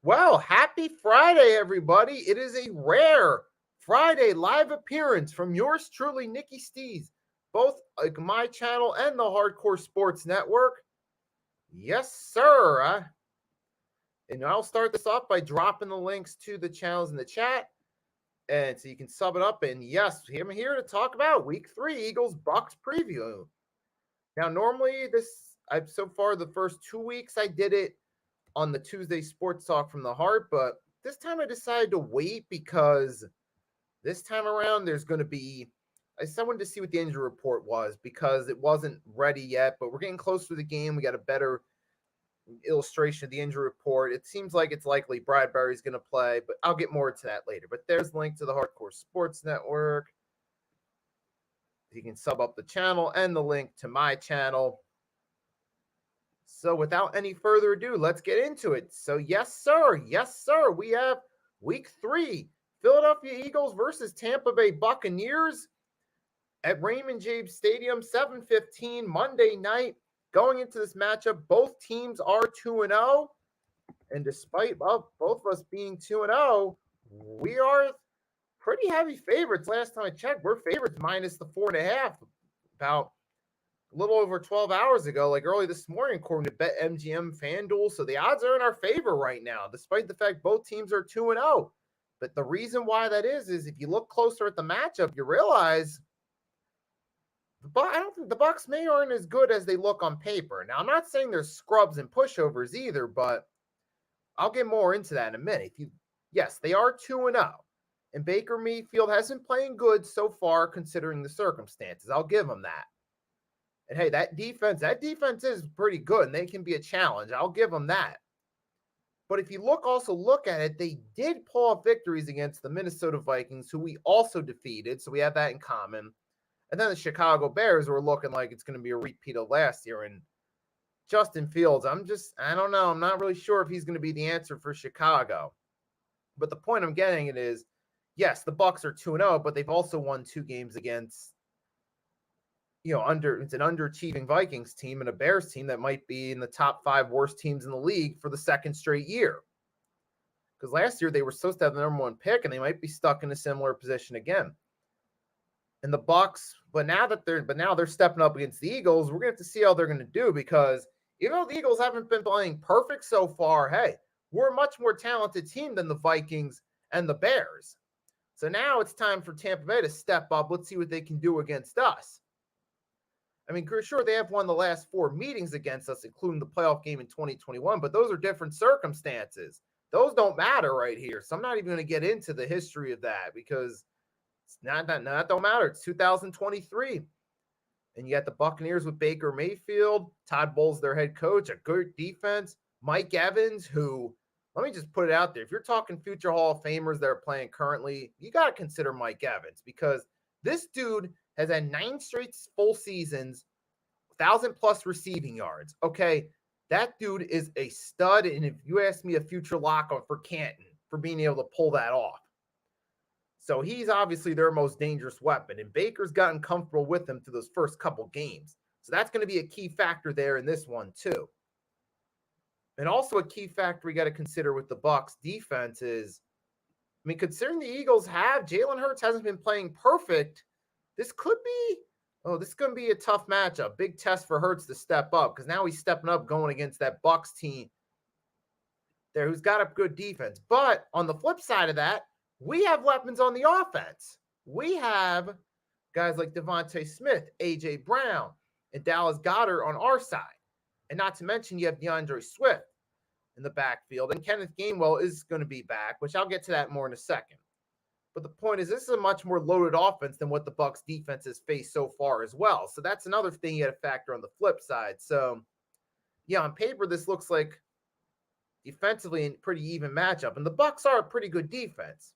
Well, happy Friday, everybody. It is a rare Friday live appearance from yours truly, Nikki Stees, both like my channel and the Hardcore Sports Network. Yes, sir. And I'll start this off by dropping the links to the channels in the chat. And so you can sub it up. And yes, I'm here to talk about Week 3 Eagles Bucks preview. Now, normally so far the first 2 weeks I did it on the Tuesday Sports Talk from the Heart, but this time I decided to wait because this time around there's going to be I wanted to see what the injury report was because it wasn't ready yet, but we're getting closer to the game. We got a better illustration of the injury report. It seems like it's likely Bradbury's going to play, but I'll get more into that later. But there's the link to the Hardcore Sports Network. You can sub up the channel and the link to my channel. So without any further ado, let's get into it. So yes, sir. We have Week 3, Philadelphia Eagles versus Tampa Bay Buccaneers at Raymond James Stadium, 7:15 Monday night. Going into this matchup, both teams are 2-0. And despite both of us being 2-0, we are pretty heavy favorites. Last time I checked, we're favorites minus the 4.5. About a little over 12 hours ago, like early this morning, according to BetMGM FanDuel. So the odds are in our favor right now, despite the fact both teams are 2-0. But the reason why that is if you look closer at the matchup, you realize I don't think the Bucs aren't as good as they look on paper. Now, I'm not saying they're scrubs and pushovers either, but I'll get more into that in a minute. Yes, they are 2-0. And Baker Mayfield hasn't playing good so far considering the circumstances. I'll give him that. And hey, that defense is pretty good, and they can be a challenge. I'll give them that. But if you look at it, they did pull off victories against the Minnesota Vikings, who we also defeated. So we have that in common. And then the Chicago Bears were looking like it's going to be a repeat of last year. And Justin Fields, I don't know. I'm not really sure if he's going to be the answer for Chicago. But the point I'm getting at is, yes, the Bucs are 2-0, but they've also won 2 games against it's an underachieving Vikings team and a Bears team that might be in the top 5 worst teams in the league for the second straight year. Because last year they were supposed to have the number 1 pick, and they might be stuck in a similar position again. And the Bucs, but now they're stepping up against the Eagles, we're going to have to see how they're going to do, because even though the Eagles haven't been playing perfect so far, hey, we're a much more talented team than the Vikings and the Bears. So now it's time for Tampa Bay to step up. Let's see what they can do against us. I mean, sure, they have won the last 4 meetings against us, including the playoff game in 2021, but those are different circumstances. Those don't matter right here. So I'm not even going to get into the history of that because that don't matter. It's 2023. And you got the Buccaneers with Baker Mayfield. Todd Bowles, their head coach, a good defense. Mike Evans, who, let me just put it out there. If you're talking future Hall of Famers that are playing currently, you got to consider Mike Evans, because this dude has had 9 straight full seasons, 1,000+ receiving yards. Okay, that dude is a stud, and if you ask me, a future lockout for Canton for being able to pull that off. So he's obviously their most dangerous weapon, and Baker's gotten comfortable with him through those first couple games. So that's going to be a key factor there in this one too. And also a key factor we got to consider with the Bucs defense is, I mean, considering the Eagles have Jalen Hurts hasn't been playing perfect, this is going to be a tough matchup. Big test for Hurts to step up, because now he's stepping up going against that Bucs team there who's got a good defense. But on the flip side of that, we have weapons on the offense. We have guys like Devontae Smith, A.J. Brown, and Dallas Goedert on our side. And not to mention, you have DeAndre Swift in the backfield, and Kenneth Gainwell is going to be back, which I'll get to that more in a second. But the point is, this is a much more loaded offense than what the Bucs defense has faced so far as well. So that's another thing you got to factor on the flip side. So, yeah, on paper, this looks like defensively a pretty even matchup, and the Bucs are a pretty good defense.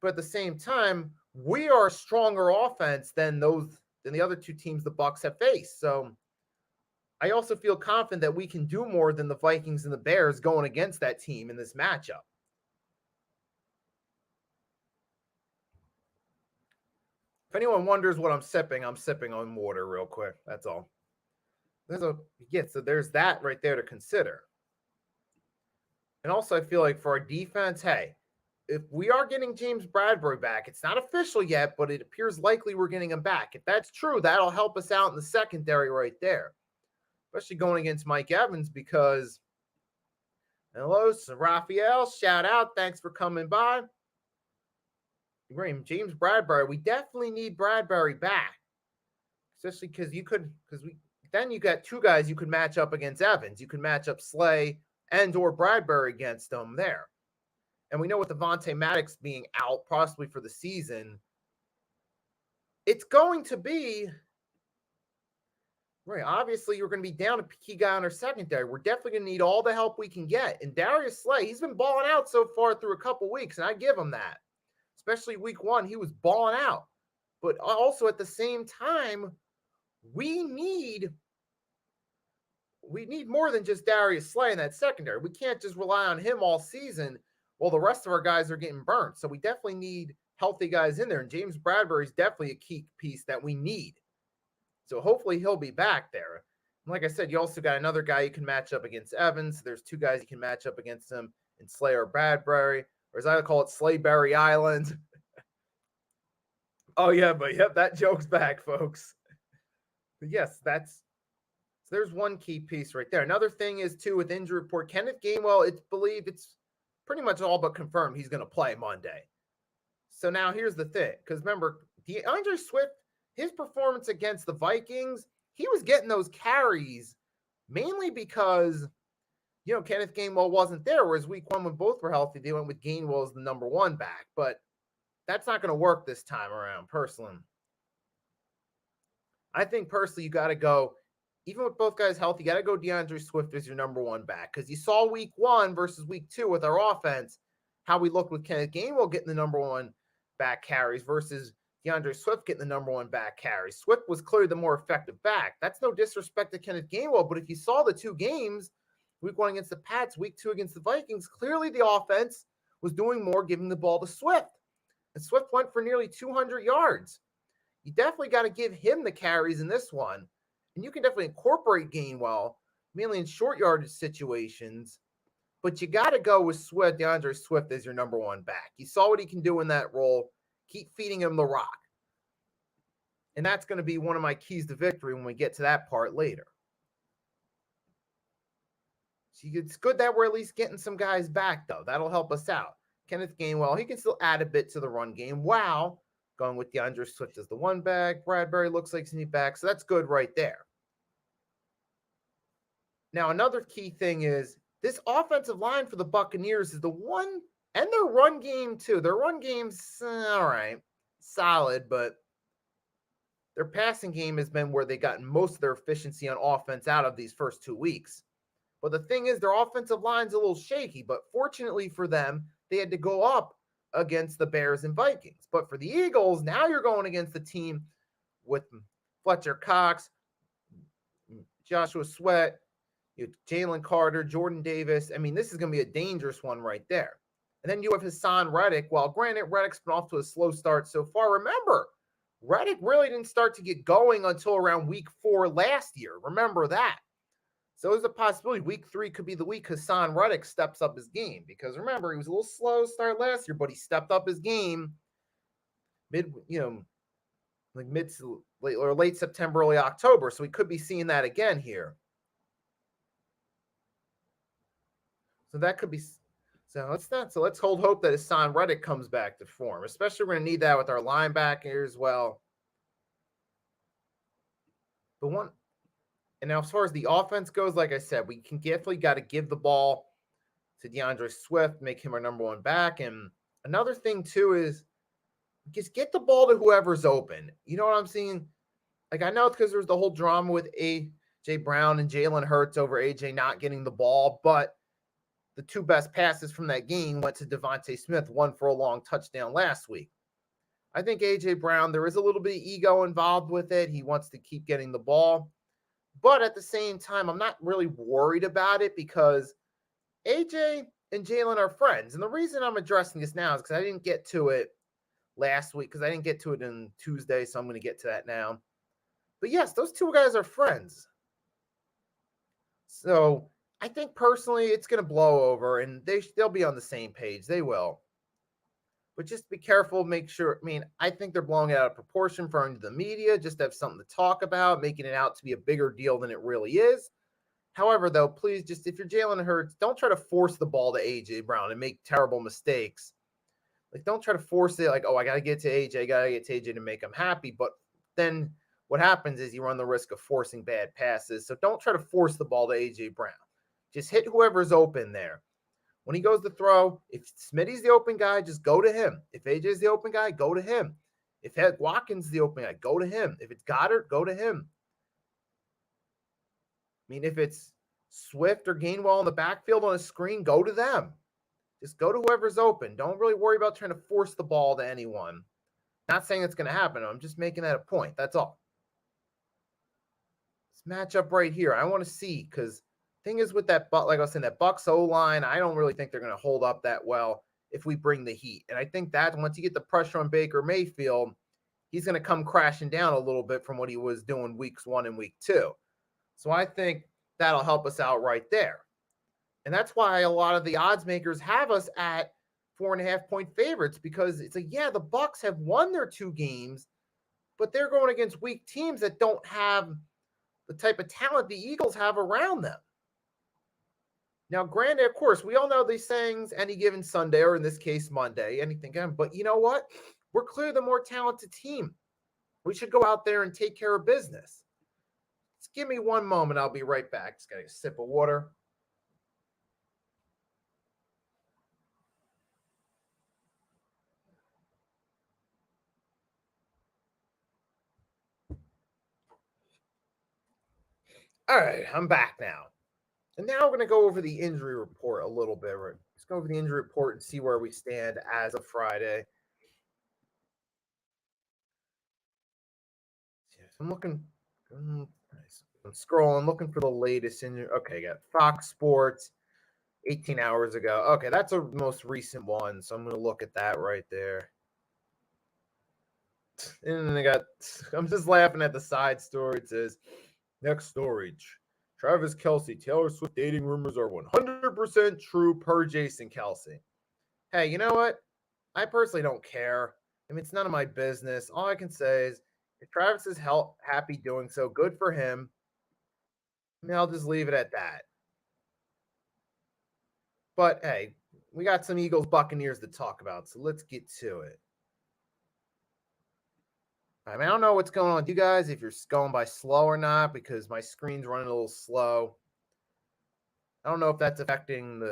But at the same time, we are a stronger offense than the other two teams the Bucs have faced. So I also feel confident that we can do more than the Vikings and the Bears going against that team in this matchup. If anyone wonders what I'm sipping on water real quick. That's all. So there's that right there to consider. And also, I feel like for our defense, hey, if we are getting James Bradbury back, it's not official yet, but it appears likely we're getting him back. If that's true, that'll help us out in the secondary right there, especially going against Mike Evans because, hello, Raphael, shout out. Thanks for coming by. James Bradbury, we definitely need Bradbury back, especially because then you got two guys you could match up against Evans. You could match up Slay and or Bradbury against them there. And we know with Avonte Maddox being out possibly for the season, it's going to be right. Obviously, you're going to be down a key guy on our secondary. We're definitely going to need all the help we can get. And Darius Slay, he's been balling out so far through a couple weeks, and I give him that. Especially week 1, he was balling out. But also at the same time, we need more than just Darius Slay in that secondary. We can't just rely on him all season while the rest of our guys are getting burnt. So we definitely need healthy guys in there. And James Bradbury is definitely a key piece that we need. So hopefully he'll be back there. And like I said, you also got another guy you can match up against Evans. There's two guys you can match up against him in Slay or Bradbury, or as I call it, Slayberry Island. Oh, yeah, but yep, that joke's back, folks. But yes, there's one key piece right there. Another thing is, too, with injury report, Kenneth Gainwell, it's pretty much all but confirmed he's going to play Monday. So now here's the thing, because remember, DeAndre Swift, his performance against the Vikings, he was getting those carries mainly because, Kenneth Gainwell wasn't there, whereas week 1 when both were healthy, they went with Gainwell as the number 1 back. But that's not going to work this time around, personally. I think, personally, you got to go, even with both guys healthy, you got to go DeAndre Swift as your number 1 back. Because you saw week 1 versus week 2 with our offense, how we looked with Kenneth Gainwell getting the number 1 back carries versus DeAndre Swift getting the number 1 back carries. Swift was clearly the more effective back. That's no disrespect to Kenneth Gainwell, but if you saw the 2 games, week 1 against the Pats, week 2 against the Vikings, clearly the offense was doing more giving the ball to Swift. And Swift went for nearly 200 yards. You definitely got to give him the carries in this one. And you can definitely incorporate Gainwell, mainly in short yardage situations. But you got to go with Swift, DeAndre Swift as your number 1 back. You saw what he can do in that role. Keep feeding him the rock. And that's going to be one of my keys to victory when we get to that part later. So it's good that we're at least getting some guys back, though. That'll help us out. Kenneth Gainwell, he can still add a bit to the run game. Wow. Going with DeAndre Swift as the 1 back. Bradbury looks like he's back. So that's good right there. Now, another key thing is this offensive line for the Buccaneers is the one, and their run game too. Their run game's all right, solid, but their passing game has been where they gotten most of their efficiency on offense out of these first 2 weeks. But the thing is, their offensive line's a little shaky, but fortunately for them, they had to go up against the Bears and Vikings. But for the Eagles, now you're going against the team with Fletcher Cox, Joshua Sweat, Jalen Carter, Jordan Davis. I mean, this is going to be a dangerous one right there. And then you have Hassan Reddick. While granted, Reddick's been off to a slow start so far. Remember, Reddick really didn't start to get going until around week 4 last year. Remember that. So there's a possibility week 3 could be the week Hassan Reddick steps up his game. Because remember, he was a little slow start last year, but he stepped up his game late September, early October. So we could be seeing that again here. So that could be. So let's hold hope that Hassan Reddick comes back to form. Especially we're going to need that with our linebackers as well. And now, as far as the offense goes, like I said, we can definitely got to give the ball to DeAndre Swift, make him our number one back. And another thing, too, is just get the ball to whoever's open. You know what I'm saying? Like, I know it's because there's the whole drama with A.J. Brown and Jalen Hurts over A.J. not getting the ball, but the two best passes from that game went to Devontae Smith, one for a long touchdown last week. I think A.J. Brown, there is a little bit of ego involved with it. He wants to keep getting the ball. But at the same time, I'm not really worried about it because AJ and Jalen are friends. And the reason I'm addressing this now is because I didn't get to it last week because I didn't get to it on Tuesday. So I'm going to get to that now. But yes, those two guys are friends. So I think personally it's going to blow over and they'll be on the same page. They will. But just be careful, make sure. I mean, I think they're blowing it out of proportion for the media, just to have something to talk about, making it out to be a bigger deal than it really is. However, though, please just, if you're Jalen Hurts, don't try to force the ball to A.J. Brown and make terrible mistakes. Like, don't try to force it like, oh, I got to get to A.J., I got to get to A.J. to make him happy. But then what happens is you run the risk of forcing bad passes. So don't try to force the ball to A.J. Brown. Just hit whoever's open there. When he goes to throw, if Smitty's the open guy, just go to him. If AJ's the open guy, go to him. If Watkins the open guy, go to him. If it's Goddard, go to him. I mean, if it's Swift or Gainwell in the backfield on a screen, go to them. Just go to whoever's open. Don't really worry about trying to force the ball to anyone. Not saying it's going to happen. I'm just making that a point. That's all. This matchup right here, I want to see because thing is with that, like I was saying, that Bucs O-line, I don't really think they're going to hold up that well if we bring the heat. And I think that once you get the pressure on Baker Mayfield, he's going to come crashing down a little bit from what he was doing weeks 1 and week 2. So I think that'll help us out right there. And that's why a lot of the odds makers have us at 4.5-point favorites because it's like, yeah, the Bucs have won their 2 games, but they're going against weak teams that don't have the type of talent the Eagles have around them. Now, granted, of course, we all know these things any given Sunday, or in this case, Monday, anything. But you know what? We're clearly the more talented team. We should go out there and take care of business. Just give me one moment. I'll be right back. Just got a sip of water. All right, I'm back now. And now we're going to go over the injury report a little bit. Let's go over the injury report and see where we stand as of Friday. I'm looking. I'm scrolling, looking for the latest injury. Okay, got Fox Sports 18 hours ago. Okay, that's a most recent one. So I'm going to look at that right there. And I'm just laughing at the side story. It says, next story. Travis Kelce, Taylor Swift dating rumors are 100% true per Jason Kelce. Hey, you know what? I personally don't care. I mean, it's none of my business. All I can say is if Travis is happy doing so, good for him. I mean, I'll just leave it at that. But hey, we got some Eagles Buccaneers to talk about, so let's get to it. I mean, I don't know what's going on with you guys, if you're going by slow or not, because my screen's running a little slow. I don't know if that's affecting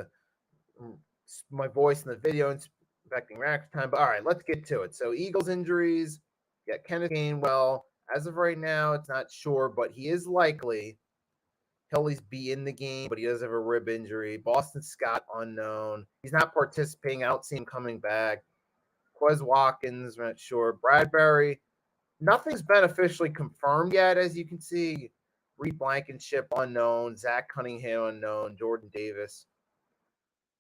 my voice in the video and affecting reaction time, but all right, let's get to it. So Eagles injuries, you got Kenneth Gainwell. As of right now, it's not sure, but he is likely. He'll at least be in the game, but he does have a rib injury. Boston Scott, unknown. He's not participating. I don't see him coming back. Quez Watkins, not sure. Bradbury, nothing's been officially confirmed yet, as you can see. Reed Blankenship, unknown. Zach Cunningham, unknown. Jordan Davis,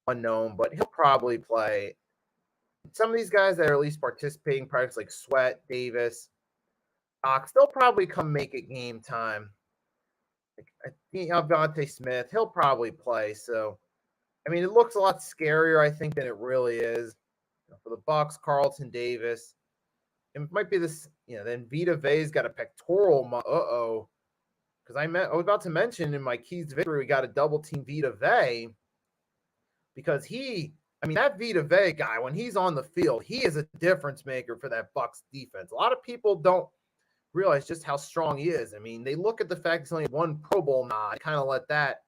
unknown, but he'll probably play. Some of these guys that are at least participating, practice like Sweat, Davis, Cox, they'll probably come make it game time. I think Devontae Smith, he'll probably play. So, I mean, it looks a lot scarier, I think, than it really is. For the Bucs, Carlton Davis. It might be this, then Vita Vea's got a pectoral. Because I was about to mention in my keys to victory, we got a double team Vita Vea. Because that Vita Vea guy, when he's on the field, he is a difference maker for that Bucs defense. A lot of people don't realize just how strong he is. I mean, they look at the fact he's only one Pro Bowl nod, kind of let that,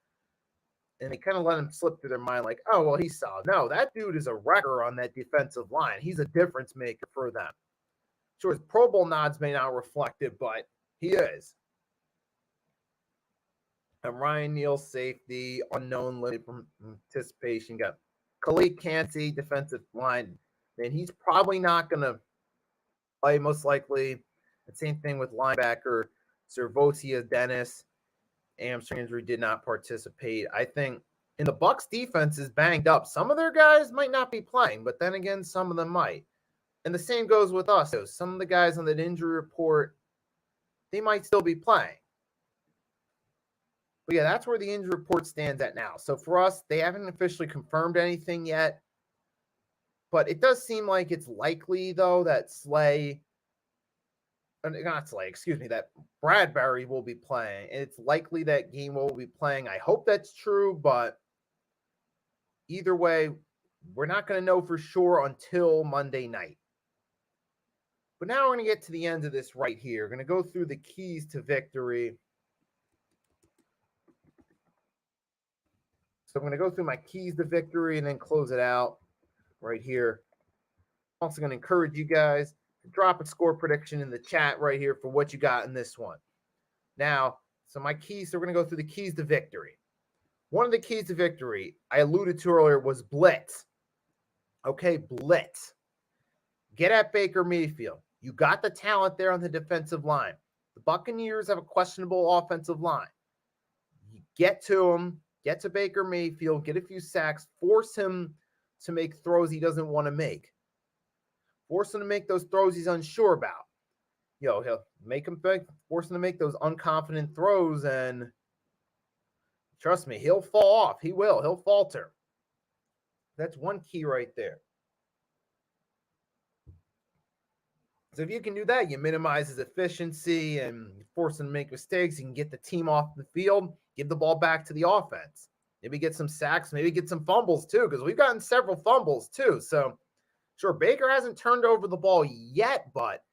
and they kind of let him slip through their mind like, oh, well, he's solid. No, that dude is a wrecker on that defensive line. He's a difference maker for them. Sure, his Pro Bowl nods may not reflect it, but he is. And Ryan Neal, safety, unknown, limited from participation. Got Khalid Kancey, defensive line. And he's probably not going to play, most likely. The same thing with linebacker Servotia Dennis. Hamstring injury, did not participate. I think in the Bucs defense is banged up. Some of their guys might not be playing, but then again, some of them might. And the same goes with us. So some of the guys on that injury report, they might still be playing. But yeah, that's where the injury report stands at now. So for us, they haven't officially confirmed anything yet. But it does seem like it's likely, though, that that Bradbury will be playing. And it's likely that Gainwell will be playing. I hope that's true, but either way, we're not going to know for sure until Monday night. But now we're going to get to the end of this right here. We're going to go through the keys to victory. So I'm going to go through my keys to victory and then close it out right here. I'm also going to encourage you guys to drop a score prediction in the chat right here for what you got in this one. Now, so my keys, so we're going to go through the keys to victory. One of the keys to victory I alluded to earlier was blitz. Okay, blitz. Get at Baker Mayfield. You got the talent there on the defensive line. The Buccaneers have a questionable offensive line. You get to him, get to Baker Mayfield, get a few sacks, force him to make throws he doesn't want to make. Force him to make those throws he's unsure about. He'll make him force him to make those unconfident throws, and trust me, he'll fall off. He will. He'll falter. That's one key right there. So if you can do that, you minimize his efficiency and force him to make mistakes. You can get the team off the field, give the ball back to the offense. Maybe get some sacks, maybe get some fumbles too, because we've gotten several fumbles too. So sure, Baker hasn't turned over the ball yet, but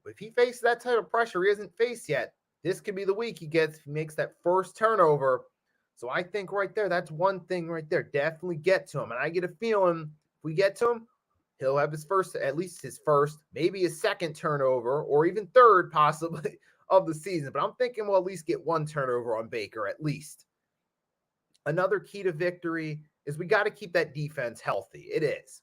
if he faces that type of pressure he hasn't faced yet, this could be the week he makes that first turnover. So I think right there, that's one thing right there. Definitely get to him. And I get a feeling if we get to him, he'll have at least his first, maybe his second turnover, or even third possibly of the season. But I'm thinking we'll at least get one turnover on Baker at least. Another key to victory is we got to keep that defense healthy. It is.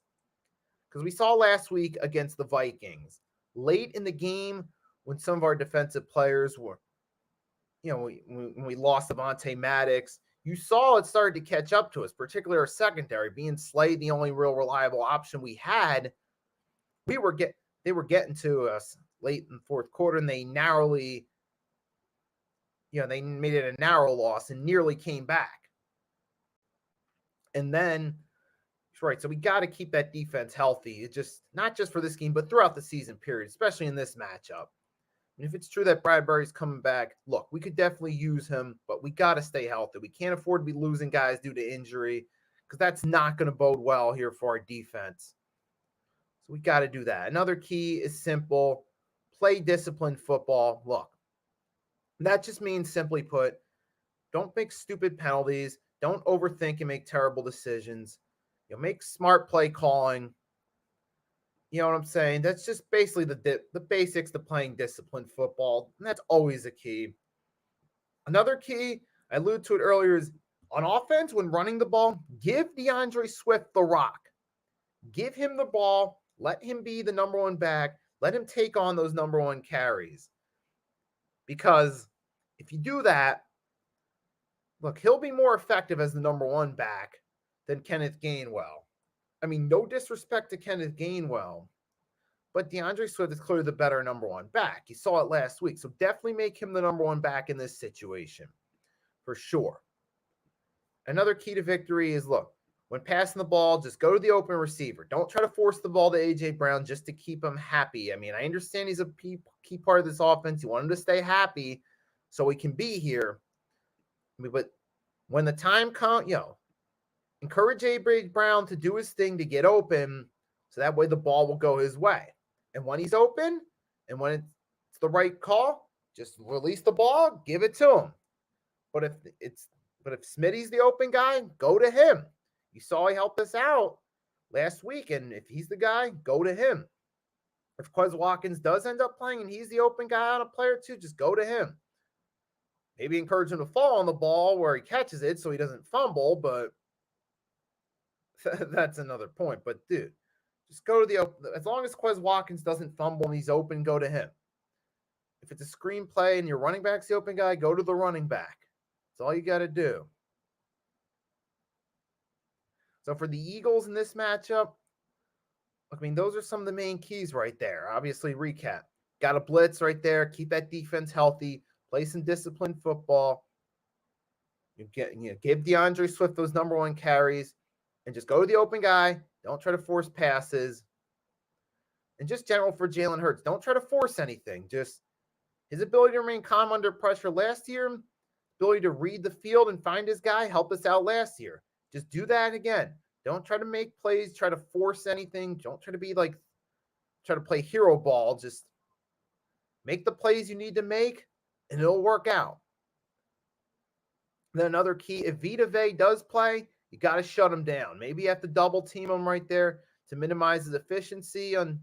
Because we saw last week against the Vikings, late in the game when some of our defensive players were, when we lost Avonte Maddox, you saw it started to catch up to us, particularly our secondary, being Slade the only real reliable option we had. They were getting to us late in the fourth quarter, and they narrowly, they made it a narrow loss and nearly came back. And then, right, so we got to keep that defense healthy. It's just not just for this game, but throughout the season period, especially in this matchup. And if it's true that Bradbury's coming back, look, we could definitely use him, but we got to stay healthy. We can't afford to be losing guys due to injury because that's not going to bode well here for our defense. So we got to do that. Another key is simple. Play disciplined football. Look, that just means, simply put, don't make stupid penalties. Don't overthink and make terrible decisions. Make smart play calling. You know what I'm saying? That's just basically the basics to playing disciplined football, and that's always a key. Another key, I alluded to it earlier, is on offense when running the ball, give DeAndre Swift the rock. Give him the ball. Let him be the number one back. Let him take on those number one carries. Because if you do that, look, he'll be more effective as the number one back than Kenneth Gainwell. I mean, no disrespect to Kenneth Gainwell, but DeAndre Swift is clearly the better number one back. You saw it last week. So definitely make him the number one back in this situation for sure. Another key to victory is, look, when passing the ball, just go to the open receiver. Don't try to force the ball to A.J. Brown just to keep him happy. I mean, I understand he's a key part of this offense. You want him to stay happy so he can be here. But when the time comes, encourage A.J. Brown to do his thing to get open so that way the ball will go his way. And when he's open and when it's it's the right call, just release the ball, give it to him. But if Smitty's the open guy, go to him. You saw he helped us out last week, and if he's the guy, go to him. If Quez Watkins does end up playing and he's the open guy on a play or two, just go to him. Maybe encourage him to fall on the ball where he catches it so he doesn't fumble, but that's another point. But dude, just go to the open. As long as Quez Watkins doesn't fumble and he's open, go to him. If it's a screen play and your running back's the open guy, go to the running back. That's all you got to do. So for the Eagles in this matchup, I mean, those are some of the main keys right there. Obviously, recap. Got a blitz right there. Keep that defense healthy. Play some disciplined football. Give DeAndre Swift those number one carries and just go to the open guy. Don't try to force passes. And just general for Jalen Hurts. Don't try to force anything. Just his ability to remain calm under pressure last year, ability to read the field and find his guy, helped us out last year. Just do that again. Don't try to make plays, try to force anything. Don't try to play hero ball. Just make the plays you need to make, and it'll work out. Then another key, if Vita Vea does play, you got to shut him down. Maybe you have to double team him right there to minimize his efficiency on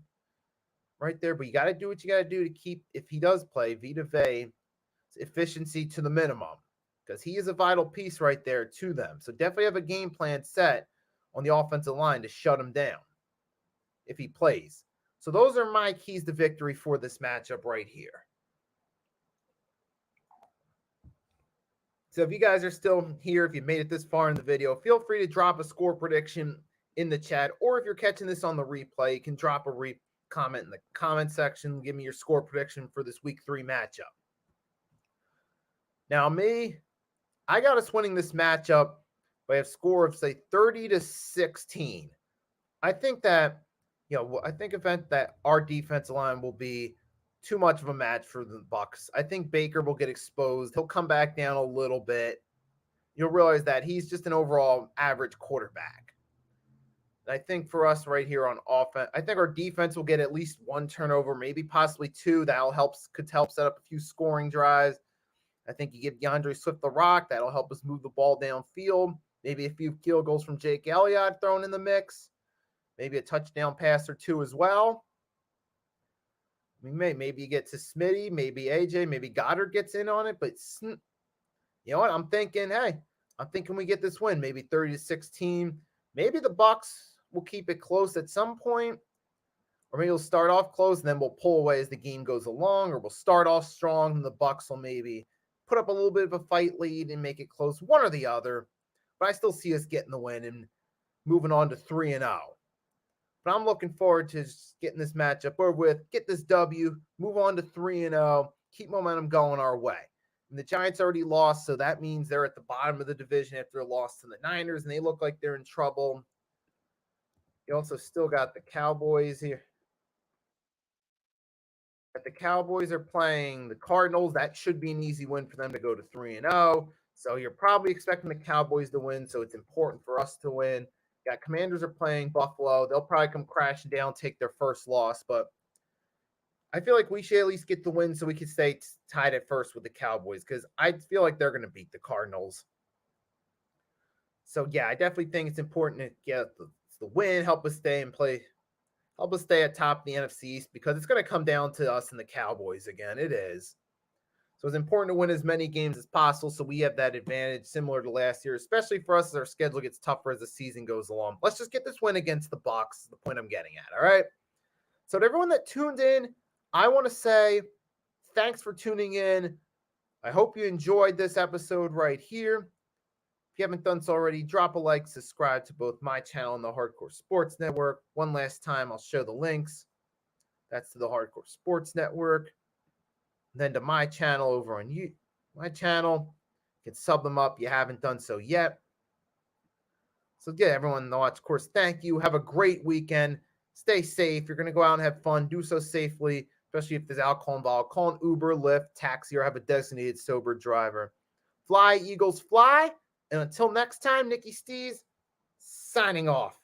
right there. But you got to do what you got to do to keep, if he does play, Vita Vea's efficiency to the minimum, because he is a vital piece right there to them. So definitely have a game plan set on the offensive line to shut him down if he plays. So those are my keys to victory for this matchup right here. So if you guys are still here, if you made it this far in the video, feel free to drop a score prediction in the chat. Or if you're catching this on the replay, you can drop a comment in the comment section. Give me your score prediction for this week 3 matchup. Now I got us winning this matchup by a score of, say, 30-16. I think that, that our defensive line will be too much of a match for the Bucs. I think Baker will get exposed. He'll come back down a little bit. You'll realize that he's just an overall average quarterback. And I think for us right here on offense, I think our defense will get at least 1 turnover, maybe possibly 2. Could help set up a few scoring drives. I think you give DeAndre Swift the rock. That'll help us move the ball downfield. Maybe a few field goals from Jake Elliott thrown in the mix. Maybe a touchdown pass or 2 as well. Maybe you get to Smitty, maybe AJ, maybe Goddard gets in on it. But you know what? I'm thinking we get this win, maybe 30-16. Maybe the Bucs will keep it close at some point. Or maybe we'll start off close and then we'll pull away as the game goes along. Or we'll start off strong and the Bucs will maybe put up a little bit of a fight lead and make it close, one or the other. But I still see us getting the win and moving on to 3-0. But I'm looking forward to just getting this matchup over with, get this W, move on to 3-0, keep momentum going our way. And the Giants already lost, so that means they're at the bottom of the division after a loss to the Niners, and they look like they're in trouble. You also still got the Cowboys here. But the Cowboys are playing the Cardinals. That should be an easy win for them to go to 3-0. So you're probably expecting the Cowboys to win, so it's important for us to win. Got Commanders are playing Buffalo. They'll probably come crashing down, take their first loss. But I feel like we should at least get the win so we can stay tied at first with the Cowboys, because I feel like they're going to beat the Cardinals. So, yeah, I definitely think it's important to get the win, help us stay at top of the NFC East, because it's going to come down to us and the Cowboys again. It is. So it's important to win as many games as possible so we have that advantage similar to last year, especially for us as our schedule gets tougher as the season goes along. Let's just get this win against the Bucs, the point I'm getting at, all right? So to everyone that tuned in, I want to say thanks for tuning in. I hope you enjoyed this episode right here. If you haven't done so already, drop a like, subscribe to both my channel and the Hardcore Sports Network. One last time, I'll show the links. That's to the Hardcore Sports Network. Then to my channel over on my channel. You can sub them up. You haven't done so yet. So yeah, everyone in the watch, of course, thank you. Have a great weekend. Stay safe. You're going to go out and have fun. Do so safely, especially if there's alcohol involved. Call an Uber, Lyft, taxi, or have a designated sober driver. Fly, Eagles, fly. And until next time, Nicky Stees signing off.